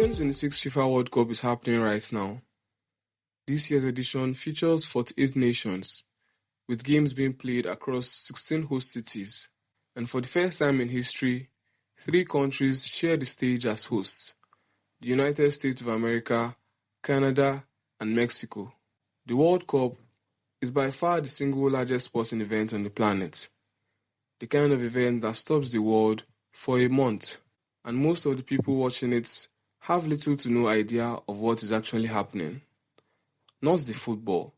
2026 FIFA World Cup is happening right now. This year's edition features 48 nations, with games being played across 16 host cities. And for the first time in history, 3 countries share the stage as hosts: the United States of America, Canada, and Mexico. The World Cup is by far the single largest sporting event on the planet, the kind of event that stops the world for a month, and most of the people watching it have little to no idea of what is actually happening. Not the football.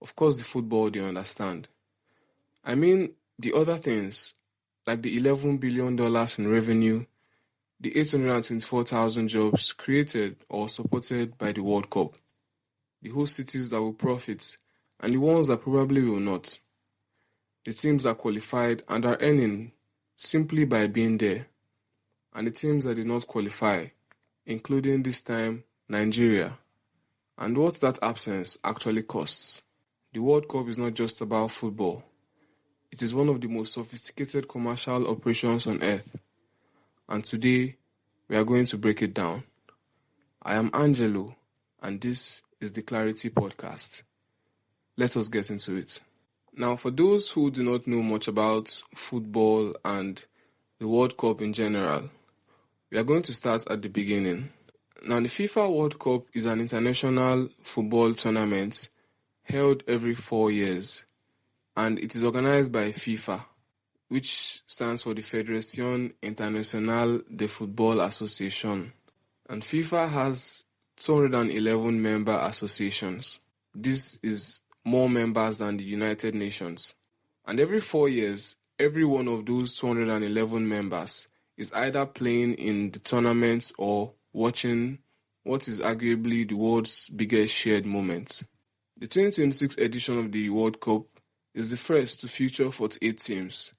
Of course, the football they understand. I mean the other things, like the $11 billion in revenue, the 824,000 jobs created or supported by the World Cup, the host cities that will profit, and the ones that probably will not. The teams that qualified and are earning simply by being there, and the teams that did not qualify, including this time Nigeria, and what that absence actually costs. The World Cup is not just about football. It is one of the most sophisticated commercial operations on earth, and today we are going to break it down. I am Angelo, and this is the Clarity Podcast. Let us get into it. Now, for those who do not know much about football and the World Cup in general, we are going to start at the beginning. Now, the FIFA World Cup is an international football tournament held every 4 years, and it is organized by FIFA, which stands for the Fédération Internationale de Football Association. And FIFA has 211 member associations. This is more members than the United Nations. And every 4 years, every one of those 211 members is either playing in the tournament or watching what is arguably the world's biggest shared moment. The 2026 edition of the World Cup is the first to feature 48 teams.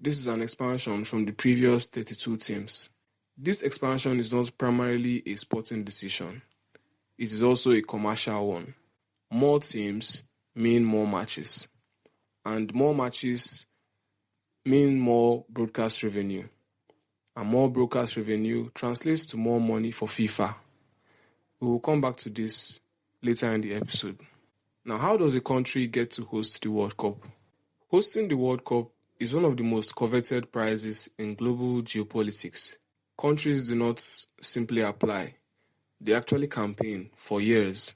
This is an expansion from the previous 32 teams. This expansion is not primarily a sporting decision. It is also a commercial one. More teams mean more matches, and more matches mean more broadcast revenue. And more broadcast revenue translates to more money for FIFA. We will come back to this later in the episode. Now, how does a country get to host the World Cup? Hosting the World Cup is one of the most coveted prizes in global geopolitics. Countries do not simply apply. They actually campaign for years.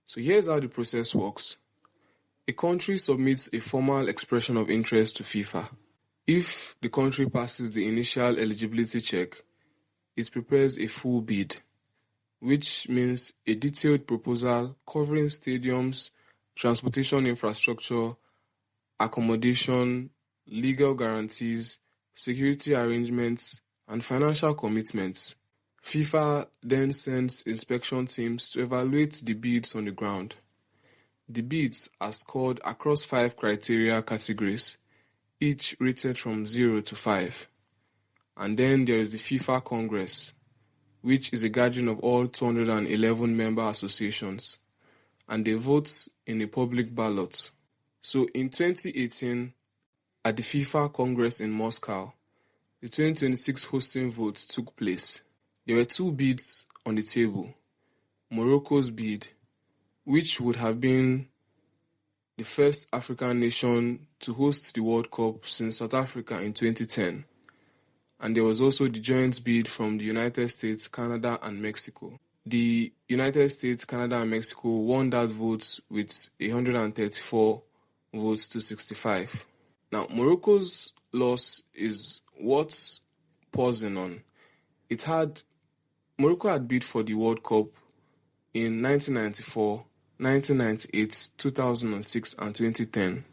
So here's how the process works. A country submits a formal expression of interest to FIFA. If the country passes the initial eligibility check, it prepares a full bid, which means a detailed proposal covering stadiums, transportation infrastructure, accommodation, legal guarantees, security arrangements, and financial commitments. FIFA then sends inspection teams to evaluate the bids on the ground. The bids are scored across 5 criteria categories, each rated from 0 to 5. And then there is the FIFA Congress, which is a gathering of all 211 member associations, and they vote in a public ballot. So in 2018, at the FIFA Congress in Moscow, the 2026 hosting vote took place. There were 2 bids on the table. Morocco's bid, which would have been the first African nation to host the World Cup since South Africa in 2010. And there was also the joint bid from the United States, Canada, and Mexico. The United States, Canada, and Mexico won that vote with 134 votes to 65. Now, Morocco's loss is what's pausing on. Morocco had bid for the World Cup in 1994, 1998, 2006, and 2010,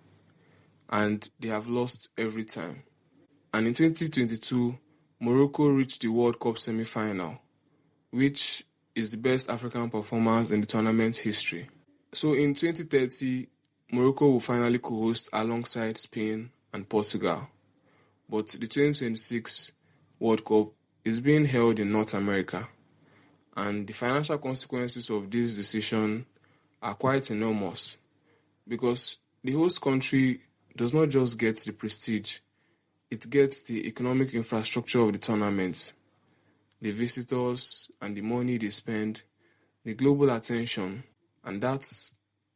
and they have lost every time. And in 2022, Morocco reached the World Cup semi-final, which is the best African performance in the tournament history. So in 2030, Morocco will finally co-host alongside Spain and Portugal. But the 2026 World Cup is being held in North America, and the financial consequences of this decision are quite enormous, because the host country does not just get the prestige, it gets the economic infrastructure of the tournament. the visitors and the money they spend, the global attention, and that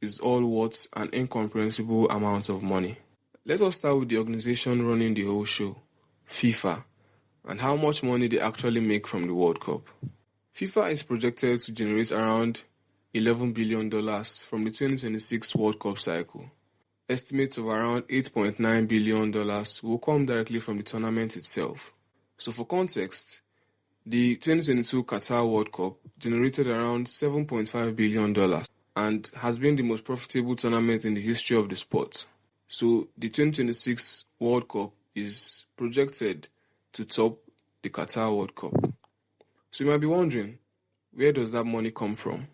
is all worth an incomprehensible amount of money. Let us start with the organization running the whole show, FIFA, and how much money they actually make from the World Cup. FIFA is projected to generate around $11 billion from the 2026 World Cup cycle. Estimates of around $8.9 billion will come directly from the tournament itself. So for context, the 2022 Qatar World Cup generated around $7.5 billion and has been the most profitable tournament in the history of the sport. So the 2026 World Cup is projected to top the Qatar World Cup. So you might be wondering, where does that money come from?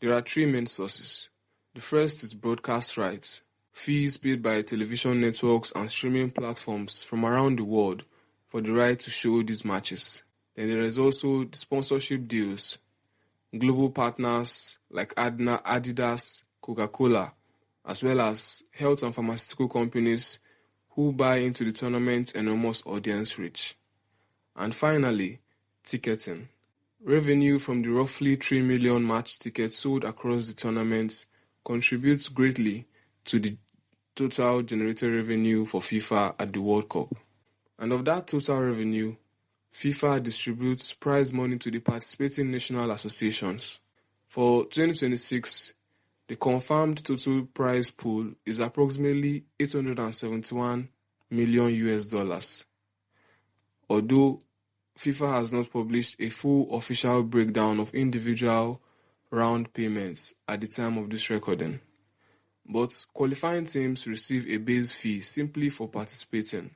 There are three main sources. The first is broadcast rights, fees paid by television networks and streaming platforms from around the world for the right to show these matches. Then there is also the sponsorship deals, global partners like Adidas, Coca-Cola, as well as health and pharmaceutical companies who buy into the tournament's enormous audience reach. And finally, ticketing. Revenue from the roughly 3 million match tickets sold across the tournament contributes greatly to the total generated revenue for FIFA at the World Cup. And of that total revenue, FIFA distributes prize money to the participating national associations. For 2026, the confirmed total prize pool is approximately $871 million. Although FIFA has not published a full official breakdown of individual round payments at the time of this recording, but qualifying teams receive a base fee simply for participating,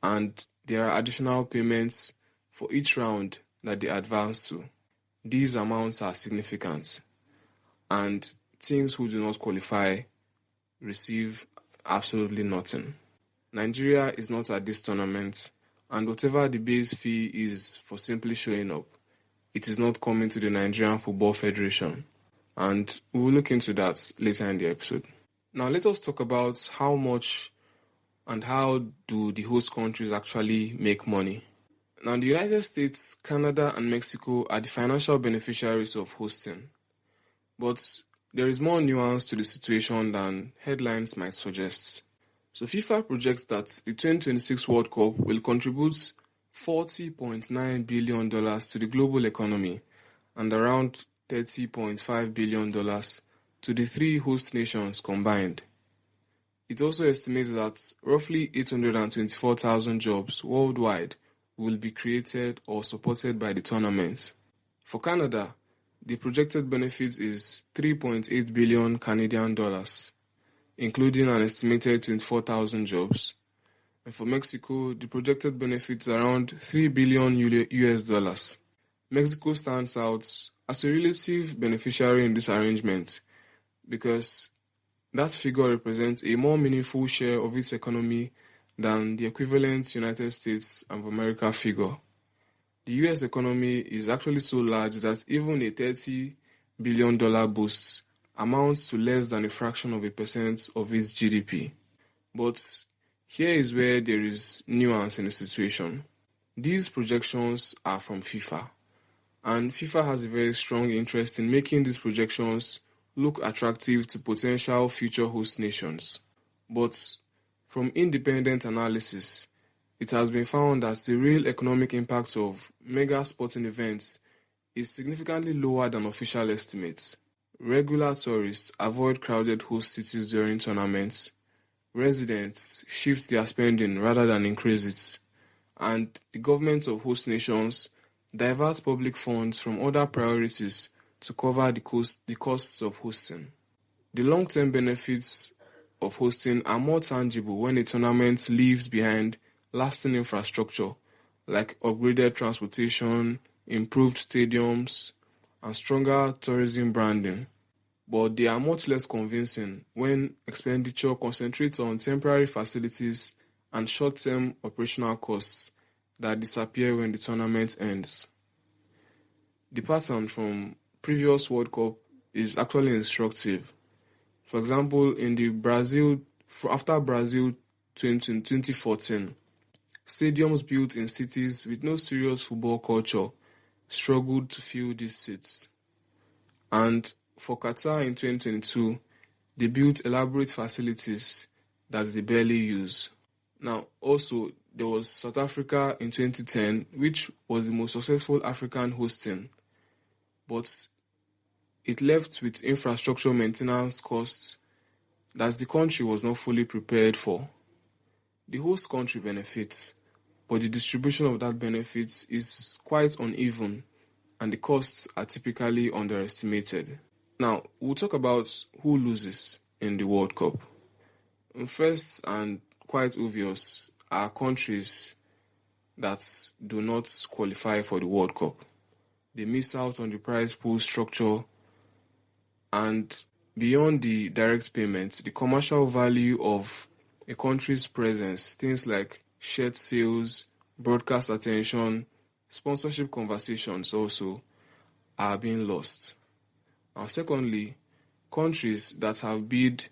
and there are additional payments for each round that they advance to. These amounts are significant, and teams who do not qualify receive absolutely nothing. Nigeria is not at this tournament, and whatever the base fee is for simply showing up, it is not coming to the Nigerian Football Federation, and we will look into that later in the episode. Now let us talk about how much and how do the host countries actually make money. Now the United States, Canada and Mexico are the financial beneficiaries of hosting, but there is more nuance to the situation than headlines might suggest. So FIFA projects that the 2026 World Cup will contribute $40.9 billion to the global economy and around $30.5 billion to the three host nations combined. It also estimates that roughly 824,000 jobs worldwide will be created or supported by the tournament. For Canada, the projected benefit is $3.8 billion Canadian dollars, including an estimated 24,000 jobs. And for Mexico, the projected benefit is around $3 billion US dollars. Mexico stands out as a relative beneficiary in this arrangement because that figure represents a more meaningful share of its economy than the equivalent United States of America figure. The US economy is actually so large that even a $30 billion boost amounts to less than a fraction of a percent of its GDP. But here is where there is nuance in the situation. These projections are from FIFA, and FIFA has a very strong interest in making these projections look attractive to potential future host nations. But from independent analysis, it has been found that the real economic impact of mega sporting events is significantly lower than official estimates. Regular tourists avoid crowded host cities during tournaments. Residents shift their spending rather than increase it. And the governments of host nations divert public funds from other priorities to cover the costs of hosting. The long-term benefits of hosting are more tangible when a tournament leaves behind lasting infrastructure like upgraded transportation, improved stadiums, and stronger tourism branding. But they are much less convincing when expenditure concentrates on temporary facilities and short-term operational costs that disappear when the tournament ends. The pattern from previous World Cup is actually instructive. For example, after Brazil 2014, Stadiums built in cities with no serious football culture struggled to fill these seats. And for Qatar in 2022, they built elaborate facilities that they barely use. Now, also, there was South Africa in 2010, which was the most successful African hosting, but it left with infrastructure maintenance costs that the country was not fully prepared for. The host country benefits, but the distribution of that benefit is quite uneven and the costs are typically underestimated. Now, we'll talk about who loses in the World Cup. First and quite obvious are countries that do not qualify for the World Cup. They miss out on the prize pool structure, and beyond the direct payments, the commercial value of a country's presence, things like shirt sales, broadcast attention, sponsorship conversations also are being lost. Now, secondly, countries that have bid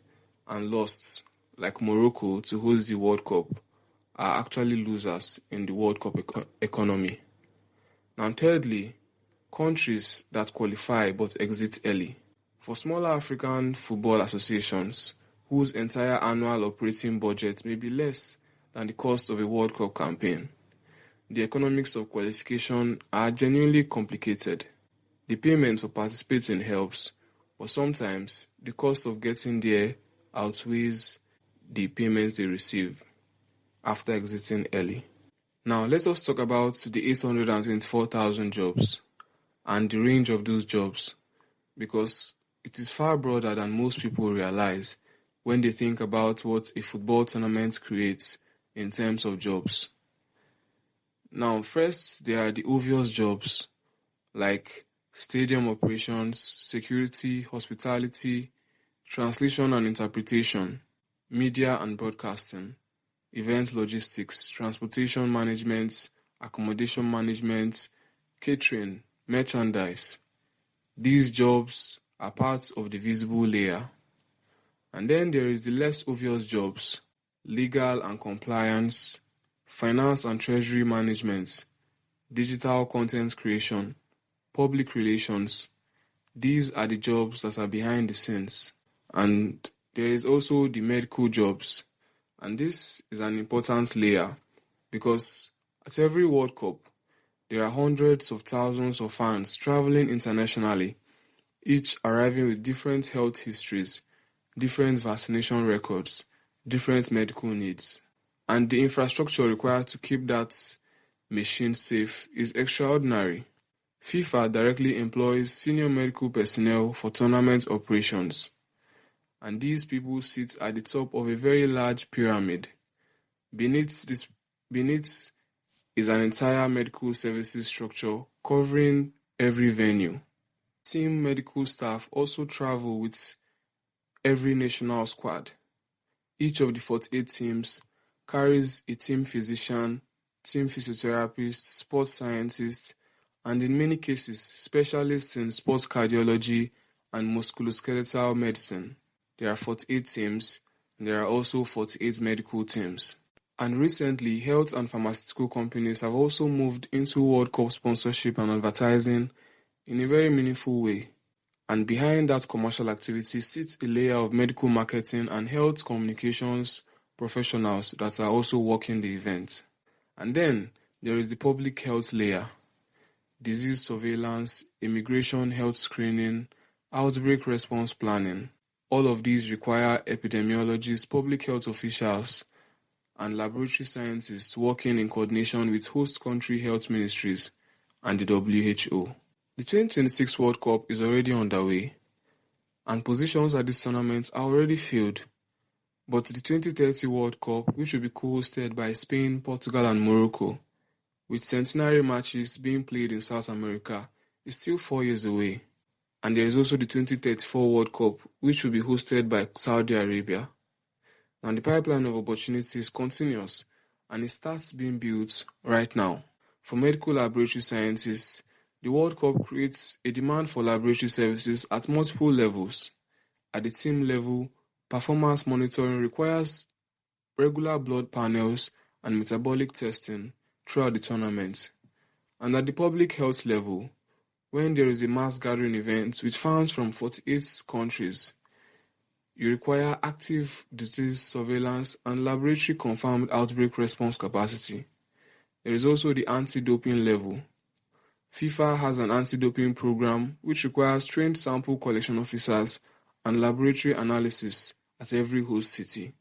and lost, like Morocco, to host the World Cup, are actually losers in the World Cup economy. Now, thirdly, countries that qualify but exit early. For smaller African football associations, whose entire annual operating budget may be less than the cost of a World Cup campaign, the economics of qualification are genuinely complicated. The payment for participating helps, but sometimes the cost of getting there outweighs the payments they receive after exiting early. Now, let us talk about the 824,000 jobs and the range of those jobs, because it is far broader than most people realize when they think about what a football tournament creates in terms of jobs. Now, first, there are the obvious jobs like stadium operations, security, hospitality, translation and interpretation, media and broadcasting, event logistics, transportation management, accommodation management, catering, merchandise. These jobs are parts of the visible layer. And then there is the less obvious jobs, legal and compliance, finance and treasury management, digital content creation, public relations. These are the jobs that are behind the scenes. And there is also the medical jobs. And this is an important layer because at every World Cup, there are hundreds of thousands of fans traveling internationally, each arriving with different health histories, different vaccination records, different medical needs. And the infrastructure required to keep that machine safe is extraordinary. FIFA directly employs senior medical personnel for tournament operations, and these people sit at the top of a very large pyramid. Beneath is an entire medical services structure covering every venue. Team medical staff also travel with every national squad. Each of the 48 teams carries a team physician, team physiotherapist, sports scientist, and in many cases, specialists in sports cardiology and musculoskeletal medicine. There are 48 teams, and there are also 48 medical teams. And recently, health and pharmaceutical companies have also moved into World Cup sponsorship and advertising in a very meaningful way. And behind that commercial activity sits a layer of medical marketing and health communications professionals that are also working the event. And then there is the public health layer: disease surveillance, immigration health screening, outbreak response planning. All of these require epidemiologists, public health officials, and laboratory scientists working in coordination with host country health ministries and the WHO. The 2026 World Cup is already underway, and positions at this tournament are already filled. But the 2030 World Cup, which will be co-hosted by Spain, Portugal, and Morocco, with centenary matches being played in South America, is still 4 years away. And there is also the 2034 World Cup, which will be hosted by Saudi Arabia. And the pipeline of opportunities continues, and it starts being built right now. For medical laboratory scientists, the World Cup creates a demand for laboratory services at multiple levels. At the team level, performance monitoring requires regular blood panels and metabolic testing throughout the tournament. And at the public health level, when there is a mass gathering event with fans from 48 countries, you require active disease surveillance and laboratory-confirmed outbreak response capacity. There is also the anti-doping level. FIFA has an anti-doping program which requires trained sample collection officers and laboratory analysis at every host city.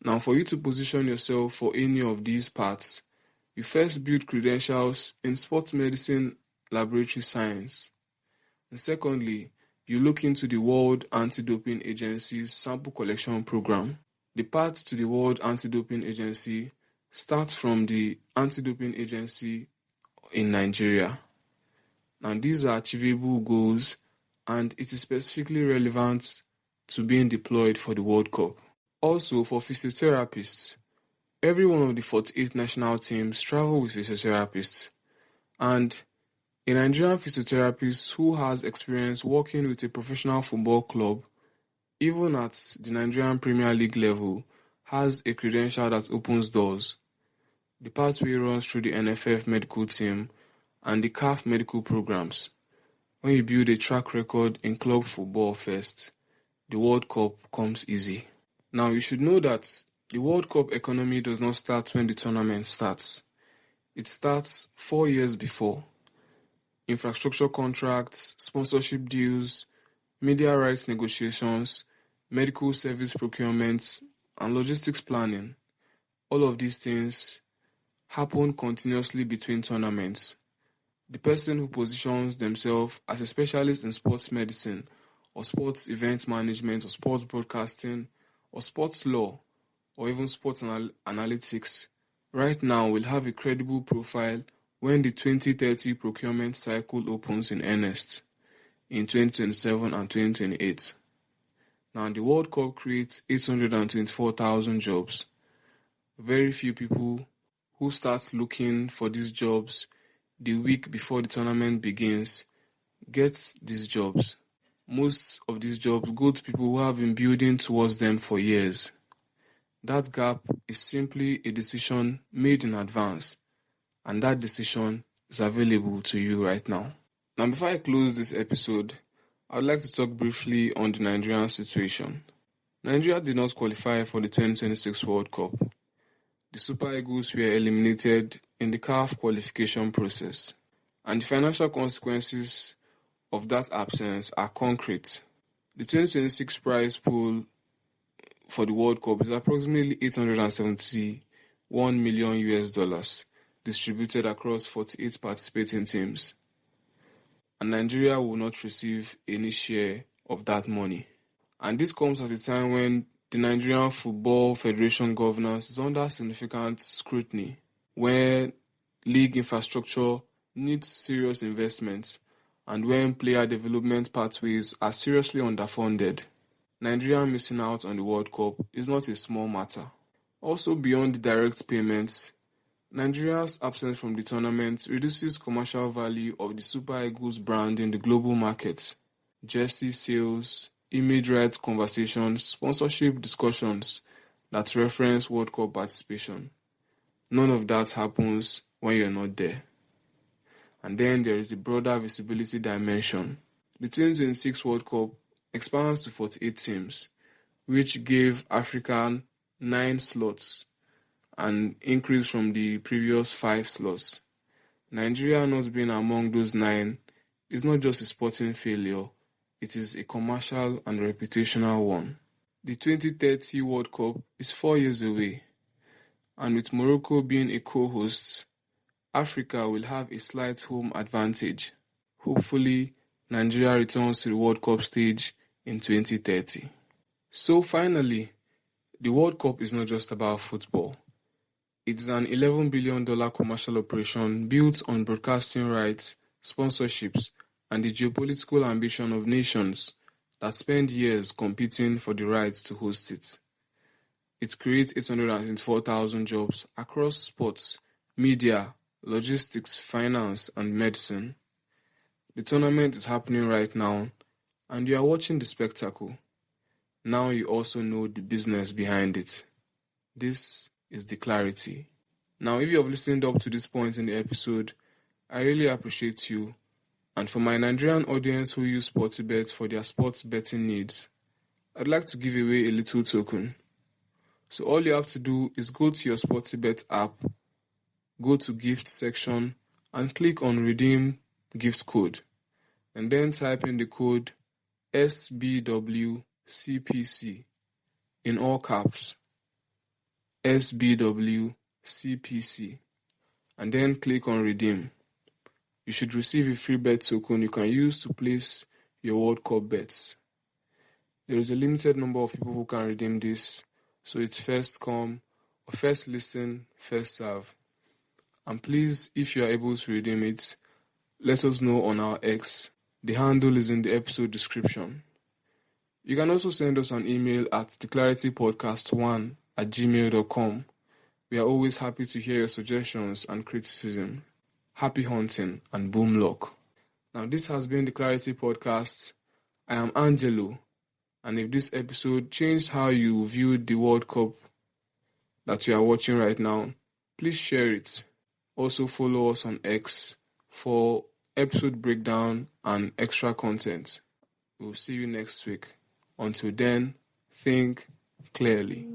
Now, for you to position yourself for any of these parts, you first build credentials in sports medicine laboratory science. And secondly, you look into the World Anti-Doping Agency's sample collection program. The path to the World Anti-Doping Agency starts from the Anti-Doping Agency in Nigeria. And these are achievable goals, and it is specifically relevant to being deployed for the World Cup. Also, for physiotherapists, every one of the 48 national teams travel with physiotherapists, and a Nigerian physiotherapist who has experience working with a professional football club, even at the Nigerian Premier League level, has a credential that opens doors. The pathway runs through the NFF medical team and the CAF medical programs. When you build a track record in club football first, the World Cup comes easy. Now, you should know that the World Cup economy does not start when the tournament starts. It starts 4 years before. Infrastructure contracts, sponsorship deals, media rights negotiations, medical service procurement, and logistics planning. All of these things happen continuously between tournaments. The person who positions themselves as a specialist in sports medicine or sports event management or sports broadcasting or sports law or even sports analytics right now will have a credible profile when the 2030 procurement cycle opens in earnest in 2027 and 2028. Now, the World Cup creates 824,000 jobs. Very few people who start looking for these jobs the week before the tournament begins get these jobs. Most of these jobs go to people who have been building towards them for years. That gap is simply a decision made in advance, and that decision is available to you right now. Now, before I close this episode, I would like to talk briefly on the Nigerian situation. Nigeria did not qualify for the 2026 World Cup. The Super Eagles were eliminated in the CAF qualification process, and the financial consequences of that absence are concrete. The 2026 prize pool for the World Cup is approximately $871 million distributed across 48 participating teams, and Nigeria will not receive any share of that money. And this comes at a time when the Nigerian Football Federation governance is under significant scrutiny, where league infrastructure needs serious investment, and when player development pathways are seriously underfunded. Nigeria missing out on the World Cup is not a small matter. Also, beyond the direct payments, Nigeria's absence from the tournament reduces commercial value of the Super Eagles brand in the global market. Jersey sales, image rights conversations, sponsorship discussions that reference World Cup participation. None of that happens when you're not there. And then there is the broader visibility dimension. The 2026 World Cup expands to 48 teams, which gave Africa 9 slots, an increase from the previous 5 slots. Nigeria not being among those 9 is not just a sporting failure, it is a commercial and reputational one. The 2030 World Cup is 4 years away, and with Morocco being a co-host, Africa will have a slight home advantage. Hopefully, Nigeria returns to the World Cup stage in 2030. So finally, the World Cup is not just about football. It's an $11 billion commercial operation built on broadcasting rights, sponsorships, and the geopolitical ambition of nations that spend years competing for the rights to host it. It creates 824,000 jobs across sports, media, logistics, finance, and medicine. The tournament is happening right now, and you are watching the spectacle. Now you also know the business behind it. This is the clarity. Now, if you have listened up to this point in the episode, I really appreciate you. And for my Nigerian audience who use Sportybet for their sports betting needs, I'd like to give away a little token. So all you have to do is go to your Sportybet app, go to gift section, and click on redeem gift code. And then type in the code SBWCPC in all caps. SBWCPC. And then click on redeem. You should receive a free bet token you can use to place your World Cup bets. There is a limited number of people who can redeem this, so it's first come or first listen, first serve. And please, if you are able to redeem it, let us know on our X. The handle is in the episode description. You can also send us an email at theclaritypodcast1@gmail.com. We are always happy to hear your suggestions and criticism. Happy hunting and boom luck. Now, this has been the Clarity Podcast. I am Angelo, and if this episode changed how you viewed the World Cup that you are watching right now, please share it. Also follow us on X for episode breakdown and extra content. We'll see you next week. Until then, think clearly.